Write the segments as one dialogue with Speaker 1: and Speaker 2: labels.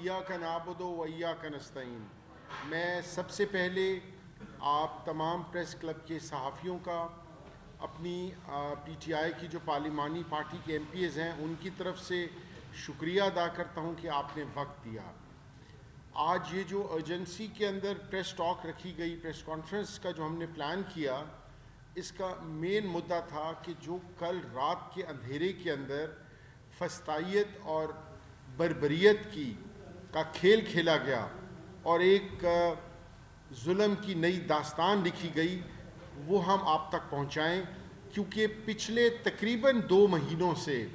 Speaker 1: ایاک نعبد و ایاک نستعین۔ میں سب سے پہلے آپ تمام پریس کلب کے صحافیوں کا، اپنی پی ٹی آئی کی جو پارلیمانی پارٹی کے ایم پی ایز ہیں ان کی طرف سے شکریہ ادا کرتا ہوں کہ آپ نے وقت دیا۔ آج یہ جو ایجنسی کے اندر پریس ٹاک رکھی گئی، پریس کانفرنس کا جو ہم نے پلان کیا، اس کا مین مدعا تھا کہ جو کل رات کے اندھیرے کے اندر فسطائیت اور بربریت کا کھیل کھیلا گیا اور ایک ظلم کی نئی داستان لکھی گئی، وہ ہم آپ تک پہنچائیں، کیونکہ پچھلے تقریباً 2 مہینوں سے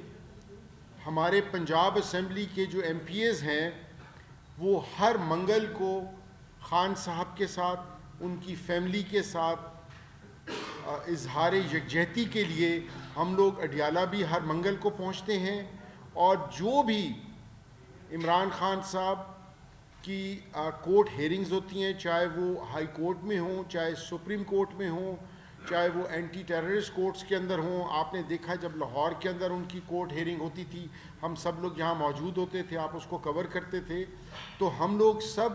Speaker 1: ہمارے پنجاب اسمبلی کے جو ایم پی ایز ہیں وہ ہر منگل کو خان صاحب کے ساتھ، ان کی فیملی کے ساتھ اظہار یکجہتی کے لیے ہم لوگ اڈیالہ بھی ہر منگل کو پہنچتے ہیں، اور جو بھی عمران خان صاحب کی کورٹ ہیئرنگز ہوتی ہیں، چاہے وہ ہائی کورٹ میں ہوں، چاہے سپریم کورٹ میں ہوں، چاہے وہ اینٹی ٹیررسٹ کورٹس کے اندر ہوں۔ آپ نے دیکھا جب لاہور کے اندر ان کی کورٹ ہیئرنگ ہوتی تھی، ہم سب لوگ یہاں موجود ہوتے تھے، آپ اس کو کور کرتے تھے، تو ہم لوگ سب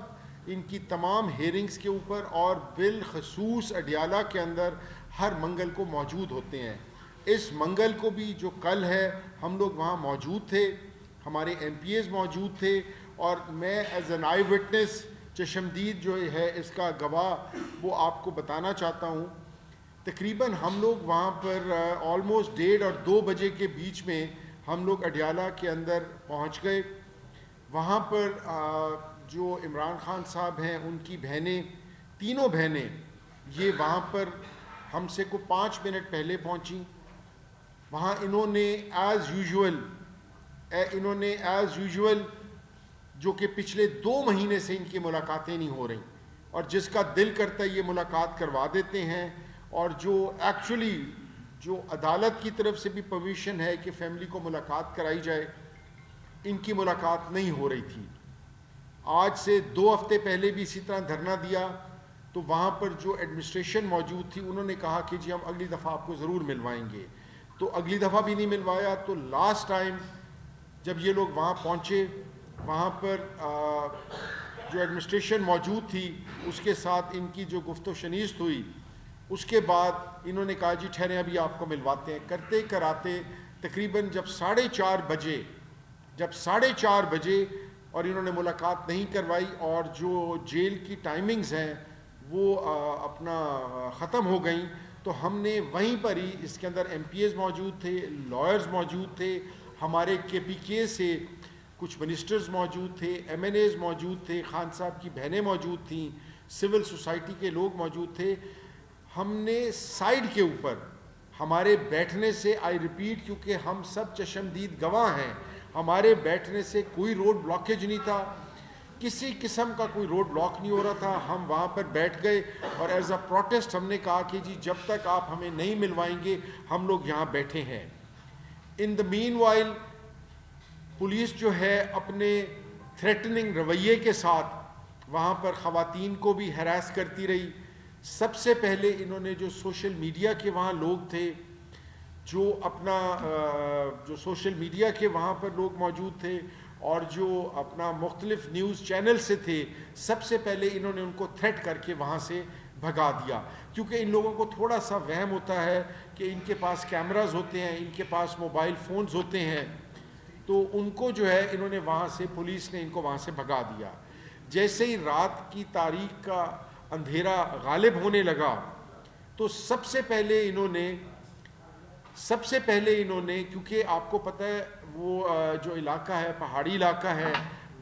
Speaker 1: ان کی تمام ہیئرنگز کے اوپر اور بالخصوص اڈیالہ کے اندر ہر منگل کو موجود ہوتے ہیں۔ اس منگل کو بھی جو کل ہے ہم لوگ وہاں موجود تھے، ہمارے ایم پی ایز موجود تھے، اور میں ایز این آئی وٹنس چشمدید جو ہے اس کا گواہ وہ آپ کو بتانا چاہتا ہوں۔ تقریباً ہم لوگ وہاں پر آلموسٹ 1:30 اور 2 بجے کے بیچ میں ہم لوگ اڈیالہ کے اندر پہنچ گئے۔ وہاں پر جو عمران خان صاحب ہیں ان کی بہنیں، تینوں بہنیں، یہ وہاں پر ہم سے کو 5 منٹ پہلے پہنچیں۔ وہاں انہوں نے ایز یوزول جو کہ پچھلے 2 مہینے سے ان کی ملاقاتیں نہیں ہو رہی، اور جس کا دل کرتا ہے یہ ملاقات کروا دیتے ہیں، اور جو ایکچولی جو عدالت کی طرف سے بھی پرمیشن ہے کہ فیملی کو ملاقات کرائی جائے، ان کی ملاقات نہیں ہو رہی تھی۔ آج سے 2 ہفتے پہلے بھی اسی طرح دھرنا دیا، تو وہاں پر جو ایڈمنسٹریشن موجود تھی انہوں نے کہا کہ جی ہم اگلی دفعہ آپ کو ضرور ملوائیں گے، تو اگلی دفعہ بھی نہیں ملوایا۔ تو لاسٹ ٹائم جب یہ لوگ وہاں پہنچے، وہاں پر جو ایڈمنسٹریشن موجود تھی اس کے ساتھ ان کی جو گفت و شنیست ہوئی، اس کے بعد انہوں نے کہا جی ٹھہریں ابھی آپ کو ملواتے ہیں۔ کرتے کراتے تقریباً جب 4:30 بجے اور انہوں نے ملاقات نہیں کروائی، اور جو جیل کی ٹائمنگز ہیں وہ اپنا ختم ہو گئیں، تو ہم نے وہیں پر ہی، اس کے اندر ایم پی ایز موجود تھے، لائرز موجود تھے، ہمارے کے پی کے سے کچھ منسٹرز موجود تھے، ایم این ایز موجود تھے، خان صاحب کی بہنیں موجود تھیں، سول سوسائٹی کے لوگ موجود تھے۔ ہم نے سائیڈ کے اوپر ہمارے بیٹھنے سے، آئی ریپیٹ، کیونکہ ہم سب چشمدید گواہ ہیں، ہمارے بیٹھنے سے کوئی روڈ بلاکیج نہیں تھا، کسی قسم کا کوئی روڈ بلاک نہیں ہو رہا تھا۔ ہم وہاں پر بیٹھ گئے اور ایز اے پروٹیسٹ ہم نے کہا کہ جی جب تک آپ ہمیں نہیں ملوائیں گے ہم لوگ یہاں بیٹھے ہیں۔ ان دا مین وائل پولیس جو ہے اپنے تھریٹننگ رویے کے ساتھ وہاں پر خواتین کو بھی ہراس کرتی رہی۔ سب سے پہلے انہوں نے جو سوشل میڈیا کے وہاں لوگ تھے، جو سوشل میڈیا کے وہاں پر لوگ موجود تھے اور جو اپنا مختلف نیوز چینل سے تھے، سب سے پہلے انہوں نے ان کو تھریٹ کر کے وہاں سے بھگا دیا، کیونکہ ان لوگوں کو تھوڑا سا وہم ہوتا ہے کہ ان کے پاس کیمراز ہوتے ہیں، ان کے پاس موبائل فونز ہوتے ہیں، تو ان کو جو ہے انہوں نے وہاں سے، پولیس نے ان کو وہاں سے بھگا دیا۔ جیسے ہی رات کی تاریک کا اندھیرا غالب ہونے لگا، تو سب سے پہلے انہوں نے کیونکہ آپ کو پتہ ہے وہ جو علاقہ ہے پہاڑی علاقہ ہے،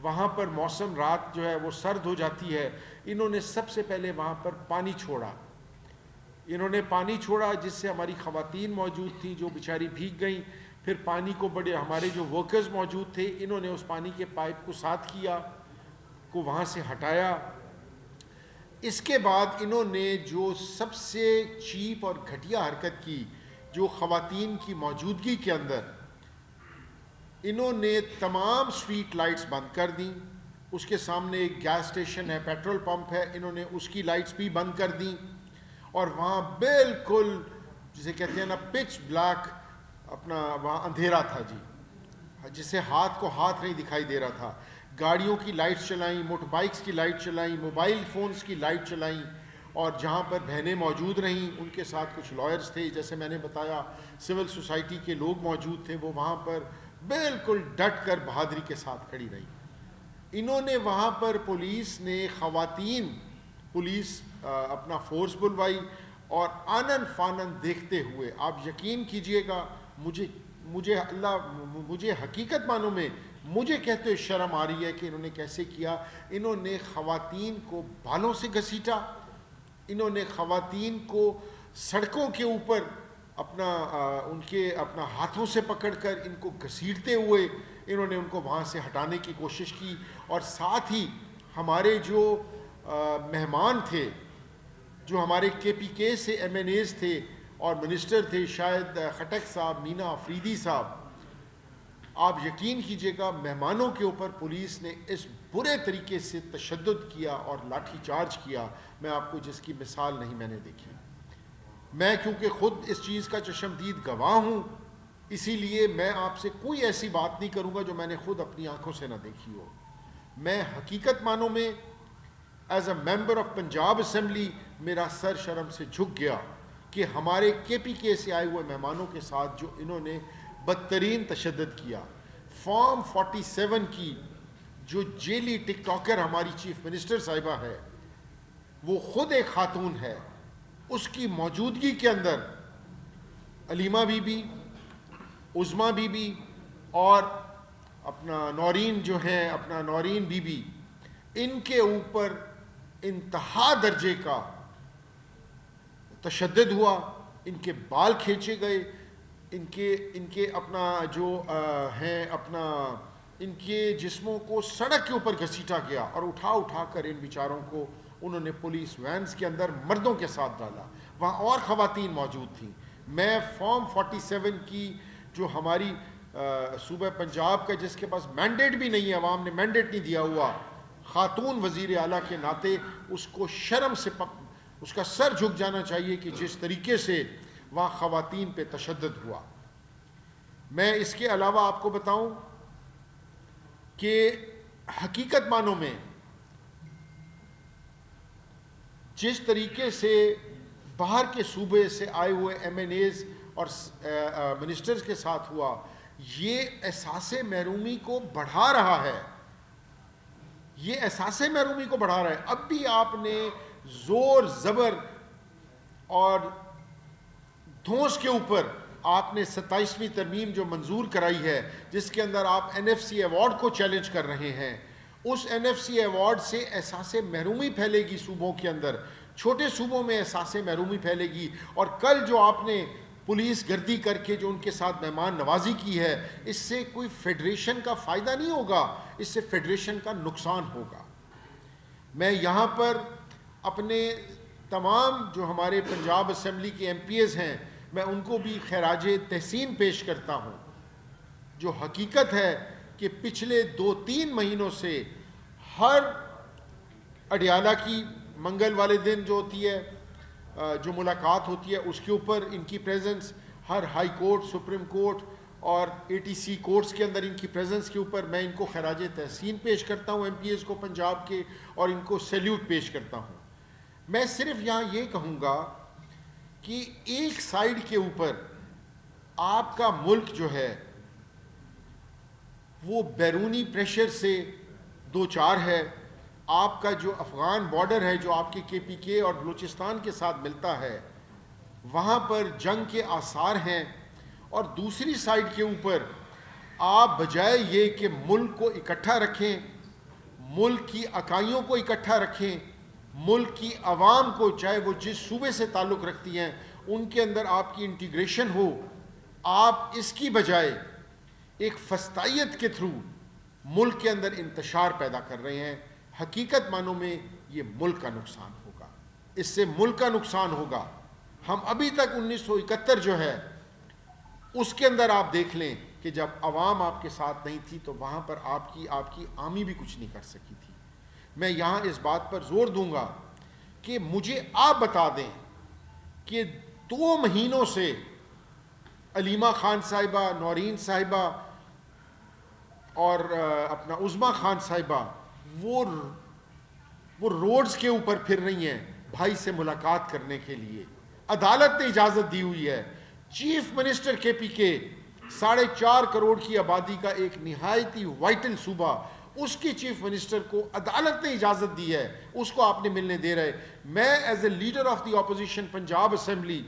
Speaker 1: وہاں پر موسم رات جو ہے وہ سرد ہو جاتی ہے، انہوں نے سب سے پہلے وہاں پر پانی چھوڑا، جس سے ہماری خواتین موجود تھیں جو بیچاری بھیگ گئیں۔ پھر پانی کو ہمارے جو ورکرز موجود تھے انہوں نے اس پانی کے پائپ کو ساتھ کیا، کو وہاں سے ہٹایا۔ اس کے بعد انہوں نے جو سب سے چیپ اور گھٹیا حرکت کی، جو خواتین کی موجودگی کے اندر، انہوں نے تمام سٹریٹ لائٹس بند کر دیں۔ اس کے سامنے ایک گیس اسٹیشن ہے، پیٹرول پمپ ہے، انہوں نے اس کی لائٹس بھی بند کر دیں، اور وہاں بالکل جسے کہتے ہیں نا پچ بلیک، اپنا وہاں اندھیرا تھا جی، جسے ہاتھ کو ہاتھ نہیں دکھائی دے رہا تھا۔ گاڑیوں کی لائٹس چلائیں، موٹر بائکس کی لائٹ چلائیں، موبائل فونز کی لائٹ چلائیں، اور جہاں پر بہنیں موجود رہیں ان کے ساتھ کچھ لائرز تھے، جیسے میں نے بتایا سول سوسائٹی کے لوگ موجود تھے، وہ وہاں پر بالکل ڈٹ کر بہادری کے ساتھ کھڑی رہیں۔ انہوں نے وہاں پر پولیس نے خواتین پولیس اپنا فورس بلوائی، اور آنن فانن دیکھتے ہوئے آپ یقین کیجئے گا، مجھے حقیقت معنوں میں مجھے کہتے ہوئے شرم آ رہی ہے کہ انہوں نے کیسے کیا۔ انہوں نے خواتین کو بالوں سے گھسیٹا، انہوں نے خواتین کو سڑکوں کے اوپر اپنا ہاتھوں سے پکڑ کر ان کو گھسیٹتے ہوئے انہوں نے ان کو وہاں سے ہٹانے کی کوشش کی، اور ساتھ ہی ہمارے جو مہمان تھے، جو ہمارے کے پی کے سے ایم این ایز تھے اور منسٹر تھے، شاہد خٹک صاحب، مینا آفریدی صاحب، آپ یقین کیجئے گا مہمانوں کے اوپر پولیس نے اس برے طریقے سے تشدد کیا اور لاٹھی چارج کیا، میں آپ کو جس کی مثال نہیں میں نے دیکھی۔ میں کیونکہ خود اس چیز کا چشمدید گواہ ہوں، اسی لیے میں آپ سے کوئی ایسی بات نہیں کروں گا جو میں نے خود اپنی آنکھوں سے نہ دیکھی ہو۔ میں حقیقت معنوں میں as a member of Punjab assembly میرا سر شرم سے جھک گیا کہ ہمارے کے پی کے سے آئے ہوئے مہمانوں کے ساتھ جو انہوں نے بدترین تشدد کیا۔ فارم 47 کی جو جیلی ٹک ٹاکر ہماری چیف منسٹر صاحبہ ہے، وہ خود ایک خاتون ہے، اس کی موجودگی کے اندر Alima be be, Uzma be be اور اپنا نورین جو ہیں، اپنا نورین بی بی، ان کے اوپر انتہا درجے کا تشدد ہوا، ان کے بال کھینچے گئے، ان کے اپنا جو ہیں اپنا ان کے جسموں کو سڑک کے اوپر گھسیٹا گیا، اور اٹھا کر ان بیچاروں کو انہوں نے پولیس وینز کے اندر مردوں کے ساتھ ڈالا۔ وہاں اور خواتین موجود تھیں۔ میں فارم 47 کی جو ہماری صوبہ پنجاب کا، جس کے پاس مینڈیٹ بھی نہیں ہے، عوام نے مینڈیٹ نہیں دیا ہوا، خاتون وزیر اعلیٰ کے ناطے اس کو شرم سے اس کا سر جھک جانا چاہیے کہ جس طریقے سے وہاں خواتین پہ تشدد ہوا۔ میں اس کے علاوہ آپ کو بتاؤں کہ حقیقت معنوں میں جس طریقے سے باہر کے صوبے سے آئے ہوئے ایم این ایز اور منسٹرز کے ساتھ ہوا، یہ احساس محرومی کو بڑھا رہا ہے، یہ احساس محرومی کو بڑھا رہا ہے۔ اب بھی آپ نے زور زبر اور دھونس کے اوپر آپ نے 27ویں ترمیم جو منظور کرائی ہے، جس کے اندر آپ این ایف سی ایوارڈ کو چیلنج کر رہے ہیں، اس این ایف سی ایوارڈ سے احساس محرومی پھیلے گی صوبوں کے اندر، چھوٹے صوبوں میں احساس محرومی پھیلے گی، اور کل جو آپ نے پولیس گردی کر کے جو ان کے ساتھ مہمان نوازی کی ہے، اس سے کوئی فیڈریشن کا فائدہ نہیں ہوگا، اس سے فیڈریشن کا نقصان ہوگا۔ میں یہاں پر اپنے تمام جو ہمارے پنجاب اسمبلی کے ایم پی ایز ہیں، میں ان کو بھی خراج تحسین پیش کرتا ہوں۔ جو حقیقت ہے کہ پچھلے 2-3 مہینوں سے ہر اڈیالہ کی منگل والے دن جو ہوتی ہے، جو ملاقات ہوتی ہے، اس کے اوپر ان کی پریزنس، ہر ہائی کورٹ، سپریم کورٹ اور اے ٹی سی کورٹس کے اندر ان کی پریزنس کے اوپر میں ان کو خراج تحسین پیش کرتا ہوں، ایم پی ایز کو پنجاب کے، اور ان کو سیلیوٹ پیش کرتا ہوں۔ میں صرف یہاں یہ کہوں گا کہ ایک سائیڈ کے اوپر آپ کا ملک جو ہے وہ بیرونی پریشر سے دوچار ہے۔ آپ کا جو افغان بارڈر ہے، جو آپ کے پی کے اور بلوچستان کے ساتھ ملتا ہے، وہاں پر جنگ کے آثار ہیں، اور دوسری سائیڈ کے اوپر آپ بجائے یہ کہ ملک کو اکٹھا رکھیں، ملک کی اکائیوں کو اکٹھا رکھیں، ملک کی عوام کو، چاہے وہ جس صوبے سے تعلق رکھتی ہیں، ان کے اندر آپ کی انٹیگریشن ہو، آپ اس کی بجائے ایک فسطائیت کے تھرو ملک کے اندر انتشار پیدا کر رہے ہیں۔ حقیقت معنوں میں یہ ملک کا نقصان ہوگا، اس سے ملک کا نقصان ہوگا۔ ہم ابھی تک 1971 جو ہے اس کے اندر آپ دیکھ لیں کہ جب عوام آپ کے ساتھ نہیں تھی تو وہاں پر آپ کی آرمی بھی کچھ نہیں کر سکی تھی۔ میں یہاں اس بات پر زور دوں گا کہ مجھے آپ بتا دیں کہ 2 مہینوں سے علیمہ خان صاحبہ، نورین صاحبہ، اور اپنا عظما خان صاحبہ وہ روڈز کے اوپر پھر رہی ہیں بھائی سے ملاقات کرنے کے لیے. عدالت نے اجازت دی ہوئی ہے. چیف منسٹر کے پی کے 4.5 کروڑ کی آبادی کا ایک نہایتی وائٹل صوبہ, اس کی چیف منسٹر کو عدالت نے اجازت دی ہے, اس کو آپ نے ملنے دے رہے. میں as a leader of the opposition Punjab assembly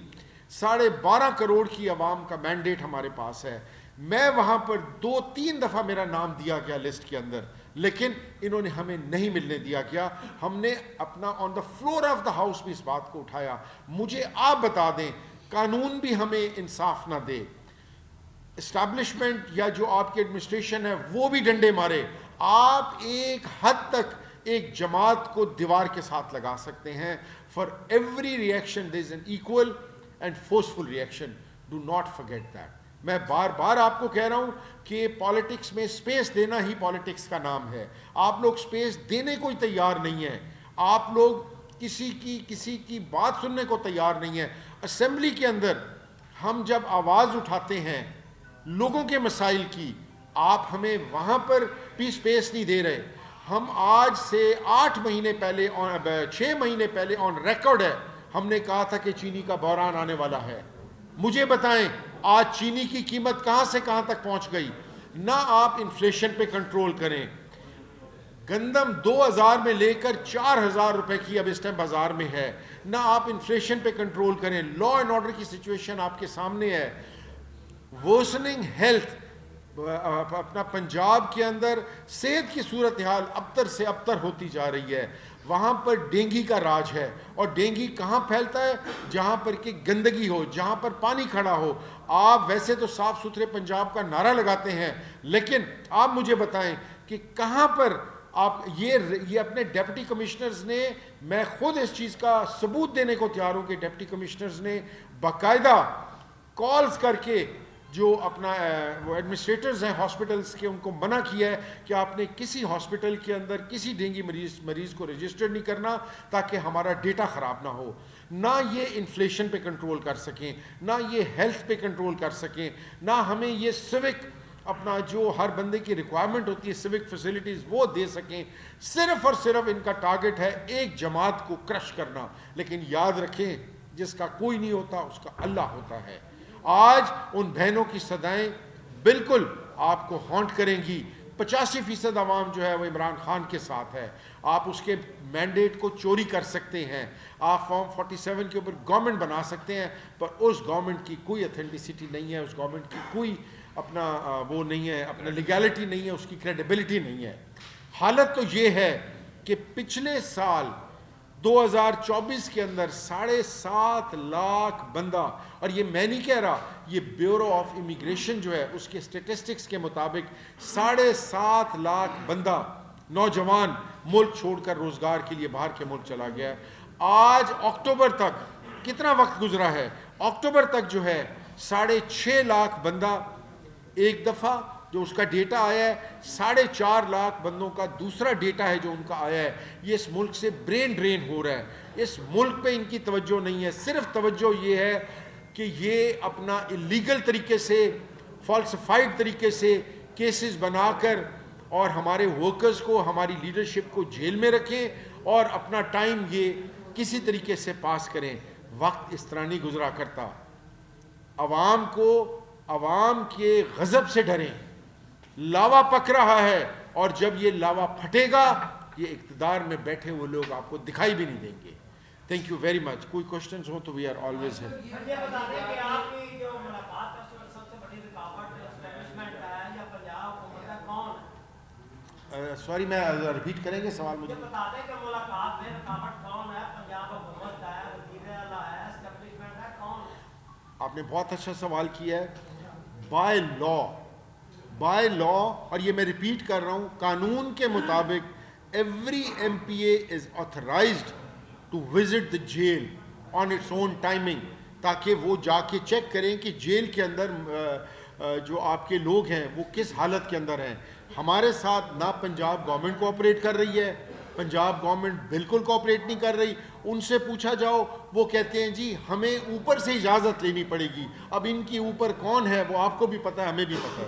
Speaker 1: 12.5 crore کی عوام کا مینڈیٹ ہمارے پاس ہے. میں وہاں پر 2-3 دفعہ میرا نام دیا گیا لسٹ کے اندر, لیکن انہوں نے ہمیں نہیں ملنے دیا گیا. ہم نے اپنا on the floor of the house بھی اس بات کو اٹھایا. مجھے آپ بتا دیں, قانون بھی ہمیں انصاف نہ دے, اسٹیبلشمنٹ یا جو آپ کی ایڈمنسٹریشن ہے وہ بھی ڈنڈے مارے, آپ ایک حد تک ایک جماعت کو دیوار کے ساتھ لگا سکتے ہیں. For every reaction there is an equal and forceful reaction. Do not forget that. میں بار بار آپ کو کہہ رہا ہوں کہ پالیٹکس میں سپیس دینا ہی پالیٹکس کا نام ہے. آپ لوگ سپیس دینے کو ہی تیار نہیں ہیں. آپ لوگ کسی کی بات سننے کو تیار نہیں ہیں. اسمبلی کے اندر ہم جب آواز اٹھاتے ہیں لوگوں کے مسائل کی, آپ ہمیں وہاں پر بھی سپیس نہیں دے رہے. ہم آج سے 6 مہینے پہلے آن ریکارڈ ہے, ہم نے کہا تھا کہ چینی کا بحران آنے والا ہے. مجھے بتائیں آج چینی کی قیمت کہاں سے کہاں تک پہنچ گئی. نہ آپ انفلیشن پہ کنٹرول کریں. گندم 2000 میں لے کر 4000 روپے کی اب اس ٹائم بازار میں ہے. نہ آپ انفلیشن پہ کنٹرول کریں. لا اینڈ آرڈر کی سچویشن آپ کے سامنے ہے. ورسننگ ہیلتھ, اپنا پنجاب کے اندر صحت کی صورتحال ابتر سے ابتر ہوتی جا رہی ہے. وہاں پر ڈینگی کا راج ہے, اور ڈینگی کہاں پھیلتا ہے؟ جہاں پر کہ گندگی ہو, جہاں پر پانی کھڑا ہو. آپ ویسے تو صاف ستھرے پنجاب کا نعرہ لگاتے ہیں, لیکن آپ مجھے بتائیں کہ کہاں پر آپ یہ اپنے ڈیپٹی کمشنرز نے, میں خود اس چیز کا ثبوت دینے کو تیار ہوں کہ ڈیپٹی کمشنرز نے باقاعدہ کالز کر کے جو اپنا وہ ایڈمنسٹریٹرز ہیں ہاسپٹلز کے, ان کو منع کیا ہے کہ آپ نے کسی ہاسپٹل کے اندر کسی ڈینگی مریض کو رجسٹر نہیں کرنا تاکہ ہمارا ڈیٹا خراب نہ ہو. نہ یہ انفلیشن پہ کنٹرول کر سکیں, نہ یہ ہیلتھ پہ کنٹرول کر سکیں, نہ ہمیں یہ سوک اپنا جو ہر بندے کی ریکوائرمنٹ ہوتی ہے سوک فیسلٹیز وہ دے سکیں. صرف اور صرف ان کا ٹارگٹ ہے ایک جماعت کو کرش کرنا. لیکن یاد رکھیں, جس کا کوئی نہیں ہوتا اس کا اللہ ہوتا ہے. آج ان بہنوں کی صدائیں بالکل آپ کو ہانٹ کریں گی. 85% عوام جو ہے وہ عمران خان کے ساتھ ہے. آپ اس کے مینڈیٹ کو چوری کر سکتے ہیں, آپ فارم 47 کے اوپر گورنمنٹ بنا سکتے ہیں, پر اس گورنمنٹ کی کوئی اتھینٹسٹی نہیں ہے, اس گورنمنٹ کی کوئی اپنا وہ نہیں ہے, اپنا لیگیلٹی نہیں ہے, اس کی کریڈیبلٹی نہیں ہے. حالت تو یہ ہے کہ پچھلے سال 2024 کے اندر 7.5 لاکھ بندہ, اور یہ میں نہیں کہہ رہا, یہ بیورو آف امیگریشن جو ہے اس کے اسٹیٹسٹکس کے مطابق 7.5 لاکھ بندہ نوجوان ملک چھوڑ کر روزگار کے لیے باہر کے ملک چلا گیا ہے. آج اکتوبر تک کتنا وقت گزرا ہے, اکتوبر تک جو ہے 6.5 لاکھ بندہ ایک دفعہ جو اس کا ڈیٹا آیا ہے, 4.5 لاکھ بندوں کا دوسرا ڈیٹا ہے جو ان کا آیا ہے. یہ اس ملک سے برین ڈرین ہو رہا ہے. اس ملک پہ ان کی توجہ نہیں ہے, صرف توجہ یہ ہے کہ یہ اپنا اللیگل طریقے سے, فالسیفائڈ طریقے سے کیسز بنا کر اور ہمارے ورکرز کو, ہماری لیڈرشپ کو جیل میں رکھیں اور اپنا ٹائم یہ کسی طریقے سے پاس کریں. وقت اس طرح نہیں گزرا کرتا. عوام کے غضب سے ڈریں. لاوا پک رہا ہے, اور جب یہ لاوا پھٹے گا یہ اقتدار میں بیٹھے وہ لوگ آپ کو دکھائی بھی نہیں دیں گے. Thank you very much. کوئی کوشچنز ہوں تو وی آر آلویز ہے. سوری, میں ریپیٹ کریں گے سوال مجھے. آپ نے بہت اچھا سوال کیا ہے. بائی لا, اور یہ میں ریپیٹ کر رہا ہوں, قانون کے مطابق every M P A is authorised to visit the jail on its own timing, تاکہ وہ جا کے چیک کریں کہ جیل کے اندر جو آپ کے لوگ ہیں وہ کس حالت کے اندر ہیں. ہمارے ساتھ نہ پنجاب گورنمنٹ کوآپریٹ کر رہی ہے, پنجاب گورنمنٹ بالکل کوآپریٹ نہیں کر رہی. ان سے پوچھا جاؤ وہ کہتے ہیں جی ہمیں اوپر سے اجازت لینی پڑے گی. اب ان کی اوپر کون ہے وہ آپ کو بھی پتہ ہے, ہمیں بھی پتہ ہے.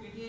Speaker 2: PTI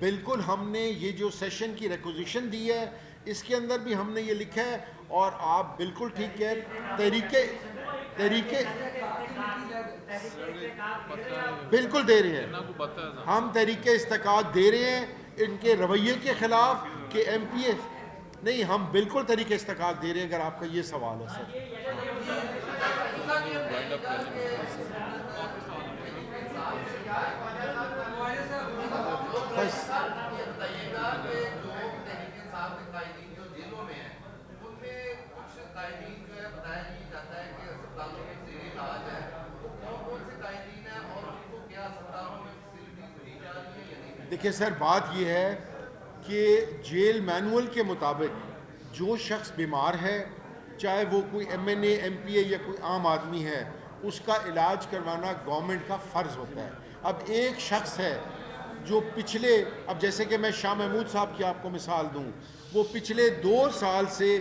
Speaker 1: بالکل ہم نے یہ جو سیشن کی ریکوزیشن دی ہے اس کے اندر بھی ہم نے یہ لکھا ہے, اور آپ بالکل ٹھیک کہہ تحریک بالکل دے رہے ہیں, ہم تحریک استقامت دے رہے ہیں ان کے رویے کے خلاف کہ ایم پی اے نہیں, ہم بالکل تحریک استقامت دے رہے ہیں اگر آپ کا یہ سوال ہے سر. بس دیکھیں سر, بات یہ ہے کہ جیل مینول کے مطابق جو شخص بیمار ہے, چاہے وہ کوئی ایم این اے, ایم پی اے یا کوئی عام آدمی ہے, اس کا علاج کروانا گورنمنٹ کا فرض ہوتا ہے. اب ایک شخص ہے جو پچھلے, اب جیسے کہ میں شاہ محمود صاحب کی آپ کو مثال دوں, وہ پچھلے 2 سال سے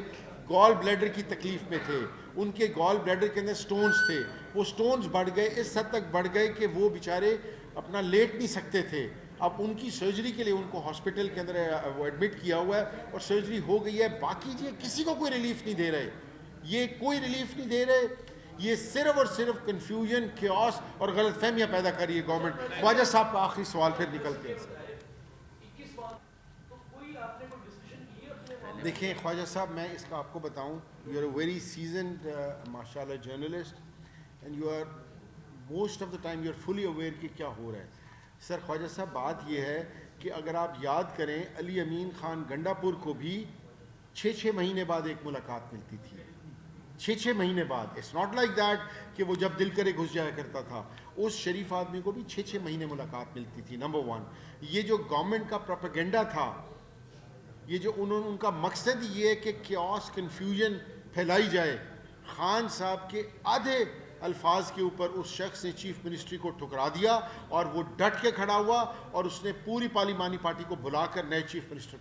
Speaker 1: گال بلیڈر کی تکلیف میں تھے, ان کے گال بلیڈر کے اندر سٹونز تھے, وہ سٹونز بڑھ گئے, اس حد تک بڑھ گئے کہ وہ بیچارے اپنا لیٹ نہیں سکتے تھے. اب ان کی سرجری کے لیے ان کو ہاسپٹل کے اندر وہ ایڈمٹ کیا ہوا ہے اور سرجری ہو گئی ہے. باقی یہ کسی کو کوئی ریلیف نہیں دے رہے, یہ کوئی ریلیف نہیں دے رہے, یہ صرف اور صرف کنفیوژن, کیوس اور غلط فہمیاں پیدا کر رہی ہے گورنمنٹ. خواجہ صاحب کا آخری سوال پھر نکلتے ہیں. دیکھیں خواجہ صاحب, میں اس کا آپ کو بتاؤں, you are a very seasoned ماشاء اللہ journalist, and you are most of the time you are fully aware کہ کیا ہو رہا ہے. سر خواجہ صاحب, بات یہ ہے کہ اگر آپ یاد کریں, علی امین خان گنڈا پور کو بھی 6 مہینے بعد ایک ملاقات ملتی تھی, 6 مہینے بعد. اٹس ناٹ لائک دیٹ کہ وہ جب دل کرے گھس جایا کرتا تھا. اس شریف آدمی کو بھی 6 مہینے ملاقات ملتی تھی. نمبر 1, یہ جو گورنمنٹ کا پروپیگنڈا تھا, یہ جو ان کا مقصد یہ ہے کہ کیوس, کنفیوژن پھیلائی جائے. خان صاحب کے آدھے الفاظ کے اوپر اس شخص نے چیف منسٹری کو ٹھکرا دیا اور وہ ڈٹ کے کھڑا ہوا اور اس نے پوری پارلیمانی پارٹی کو بلا کر نئے چیف منسٹر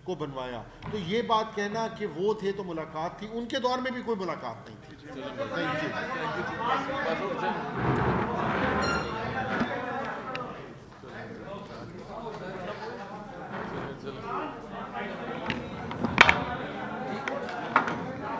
Speaker 1: کو بنوایا. تو یہ بات کہنا کہ وہ تھے تو ملاقات تھی, ان کے دور میں بھی کوئی ملاقات نہیں تھی.